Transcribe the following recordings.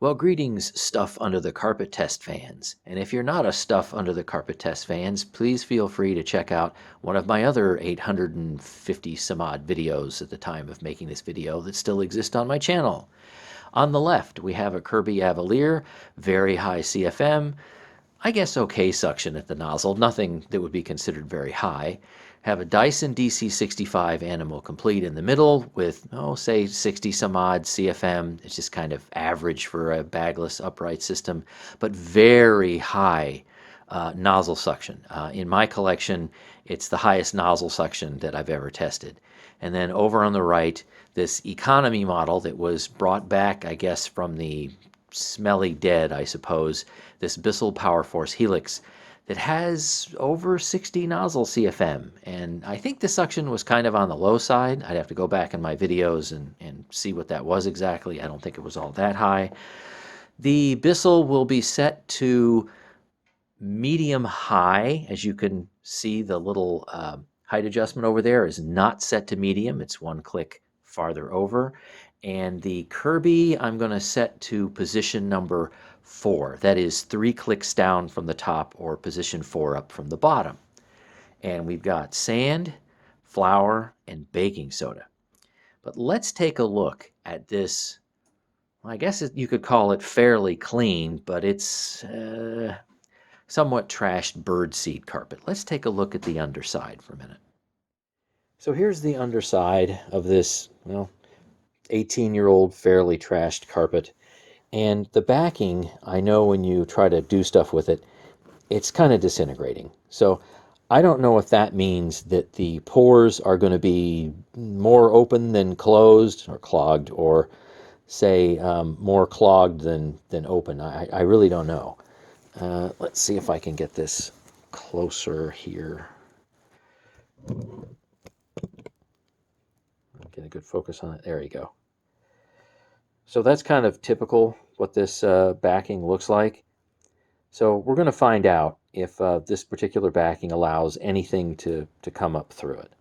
Well, greetings, Stuff Under the Carpet Test fans. And if you're not a Stuff Under the Carpet Test fans, please feel free to check out one of my other 850 some odd videos at the time of making this video that still exist on my channel. On the left, we have a Kirby Avalier, very high CFM, I guess okay suction at the nozzle, nothing that would be considered very high. Have a Dyson DC65 Animal Complete in the middle with, oh, say 60 some odd CFM. It's just kind of average for a bagless upright system, but very high nozzle suction. In my collection, it's the highest nozzle suction that I've ever tested. And then over on the right, this economy model that was brought back, I guess, from the smelly dead, I suppose, this Bissell Power Force Helix that has over 60 nozzle CFM. And I think the suction was kind of on the low side. I'd have to go back in my videos and see what that was exactly. I don't think it was all that high. The Bissell will be set to medium high. As you can see, the little height adjustment over there is not set to medium. It's one click farther over. And the Kirby I'm going to set to position number 4. That is 3 clicks down from the top, or position 4 up from the bottom. And we've got sand, flour, and baking soda. But let's take a look at this. Well, I guess you could call it fairly clean, but it's somewhat trashed birdseed carpet. Let's take a look at the underside for a minute. So here's the underside of this, well, 18-year-old fairly trashed carpet. And the backing, I know when you try to do stuff with it, it's kind of disintegrating. So I don't know if that means that the pores are going to be more open than closed, or clogged, or say more clogged than open. I really don't know. Let's see if I can get this closer here. Get a good focus on it. There you go. So that's kind of typical what this backing looks like. So we're going to find out if this particular backing allows anything to come up through it.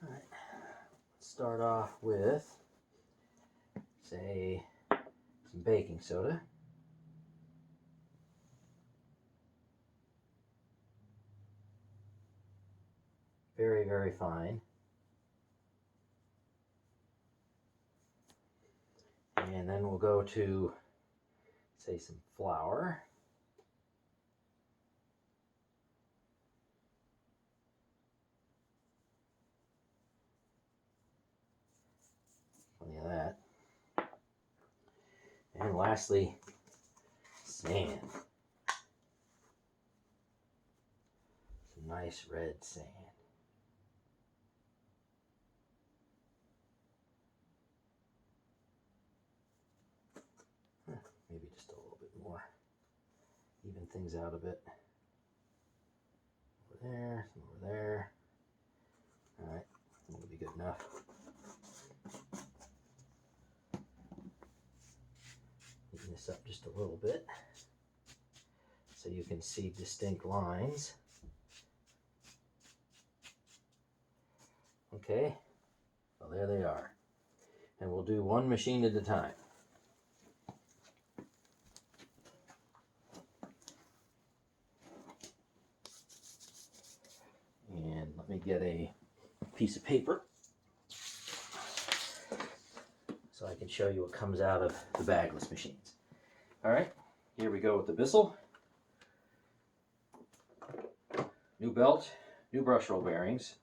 All right. Let's start off with, say, some baking soda. Very, very fine. And then we'll go to, say, some flour. Plenty of that. And lastly, sand. Some nice red sand. Maybe just a little bit more. Even things out a bit. Over there, over there. All right, that'll be good enough. Heating this up just a little bit so you can see distinct lines. Okay, well, there they are. And we'll do one machine at a time. And let me get a piece of paper so I can show you what comes out of the bagless machines. All right, here we go with the Bissell. New belt, new brush roll bearings.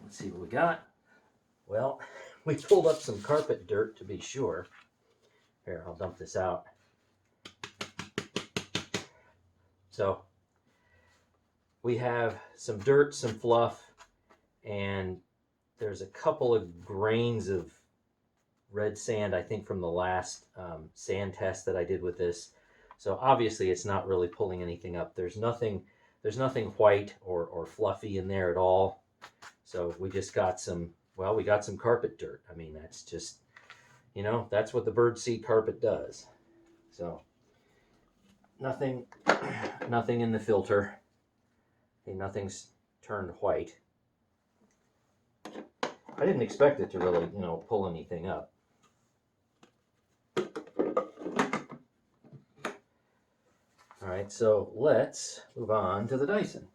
Let's see what we got. Well, we pulled up some carpet dirt to be sure. Here, I'll dump this out. So we have some dirt, some fluff, and there's a couple of grains of red sand, I think, from the last sand test that I did with this. So obviously it's not really pulling anything up. There's nothing white or fluffy in there at all. So we just got some, well, we got some carpet dirt. I mean, that's just, you know, that's what the Birdseed carpet does. So nothing in the filter. Okay, nothing's turned white. I didn't expect it to really, you know, pull anything up. All right, so let's move on to the Dyson.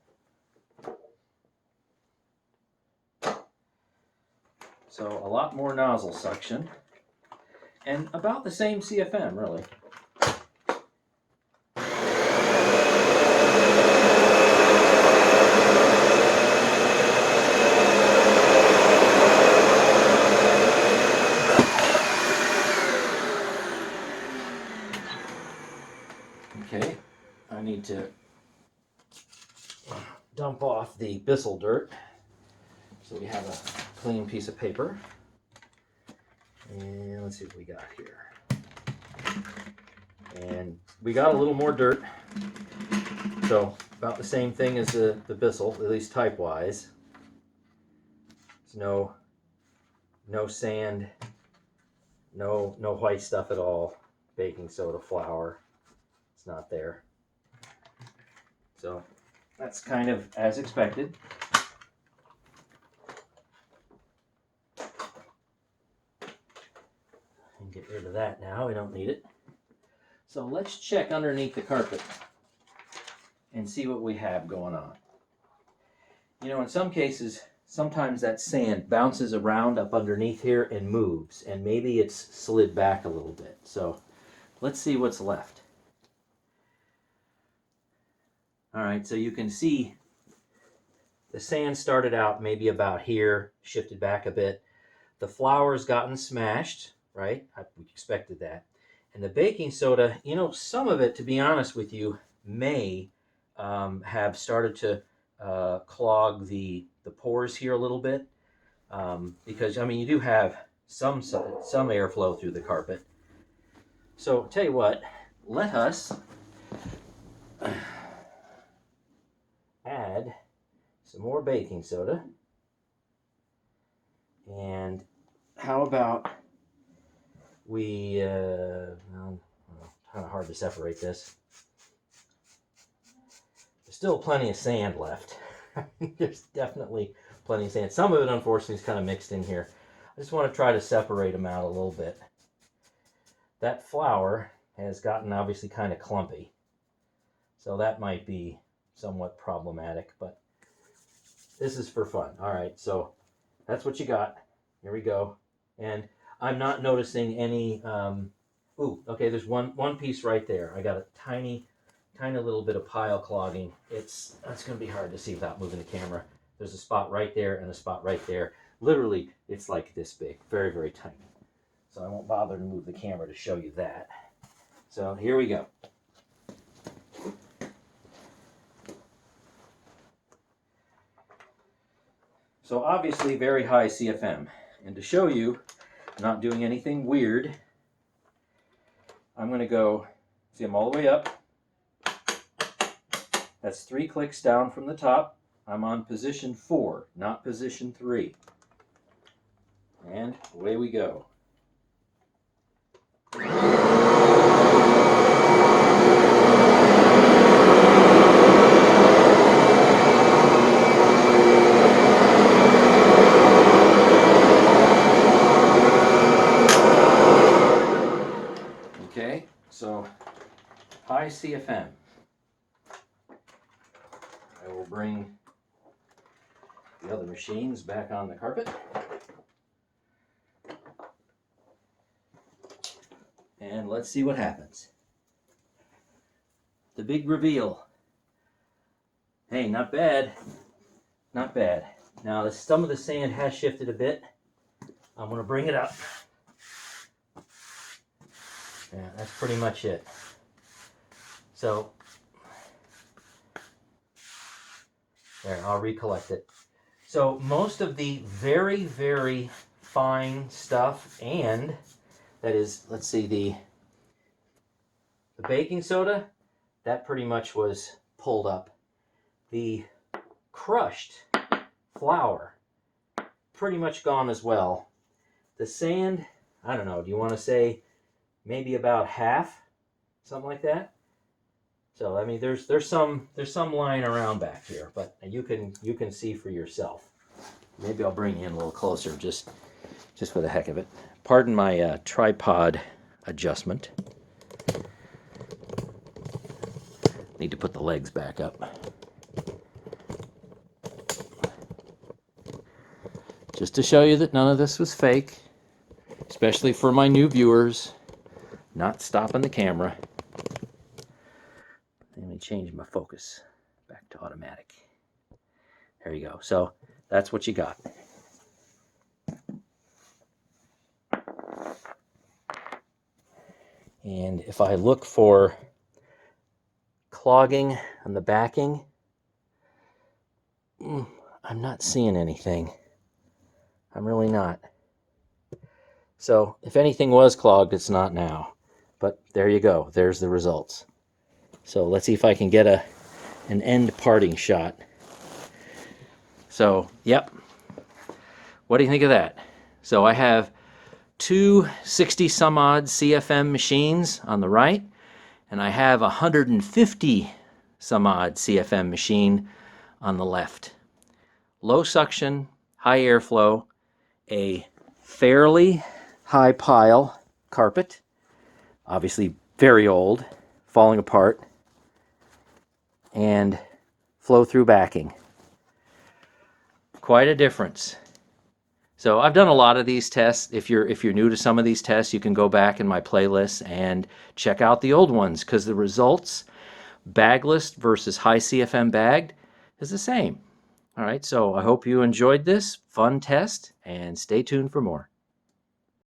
So a lot more nozzle suction and about the same CFM, really. Okay, I need to dump off the Bissell dirt so we have a clean piece of paper. And let's see what we got here. And we got a little more dirt. So about the same thing as the Bissell, at least type-wise. There's no sand, no white stuff at all. Baking soda, flour, it's not there. So that's kind of as expected. And get rid of that now, we don't need it. So let's check underneath the carpet and see what we have going on. You know, in some cases, sometimes that sand bounces around up underneath here and moves, and maybe it's slid back a little bit. So let's see what's left. All right, so you can see the sand started out maybe about here, shifted back a bit. The flour's gotten smashed, right? We expected that. And the baking soda, you know, some of it, to be honest with you, may have started to clog the pores here a little bit. Because, I mean, you do have some airflow through the carpet. So, tell you what, let us add some more baking soda. And how about we, well, kind of hard to separate this. There's still plenty of sand left. There's definitely plenty of sand. Some of it, unfortunately, is kind of mixed in here. I just want to try to separate them out a little bit. That flour has gotten obviously kind of clumpy. So that might be somewhat problematic, but this is for fun. All right, so that's what you got. Here we go. And I'm not noticing any, ooh, okay, there's one piece right there. I got a tiny little bit of pile clogging. That's gonna be hard to see without moving the camera. There's a spot right there and a spot right there. Literally, it's like this big, very, very tiny. So I won't bother to move the camera to show you that. So here we go. So obviously very high CFM. And to show you I'm not doing anything weird, I'm going to go, see, I'm all the way up. That's 3 clicks down from the top. I'm on position 4, not position 3. And away we go. Okay, so high CFM. I will bring the other machines back on the carpet. And let's see what happens. The big reveal. Hey, not bad. Not bad. Now, some of the sand has shifted a bit. I'm going to bring it up. Yeah, that's pretty much it. So, there, I'll recollect it. So most of the very, very fine stuff, and that is, let's see, the baking soda, that pretty much was pulled up. The crushed flour, pretty much gone as well. The sand, I don't know, do you want to say maybe about half? Something like that? So I mean, there's some lying around back here, but you can see for yourself. Maybe I'll bring you in a little closer, just for the heck of it. Pardon my tripod adjustment. Need to put the legs back up. Just to show you that none of this was fake, especially for my new viewers. Not stopping the camera. Let me change my focus back to automatic. There you go. So that's what you got. And if I look for clogging on the backing, I'm not seeing anything. I'm really not. So if anything was clogged, it's not now. But there you go. There's the results. So let's see if I can get an end parting shot. So, yep. What do you think of that? So I have two 60 some odd CFM machines on the right, and I have a 150 some odd CFM machine on the left. Low suction, high airflow, a fairly high pile carpet, obviously very old, falling apart, and flow-through backing. Quite a difference. So I've done a lot of these tests. If you're new to some of these tests, you can go back in my playlist and check out the old ones, because the results, bagless versus high CFM bagged, is the same. All right, so I hope you enjoyed this fun test, and stay tuned for more.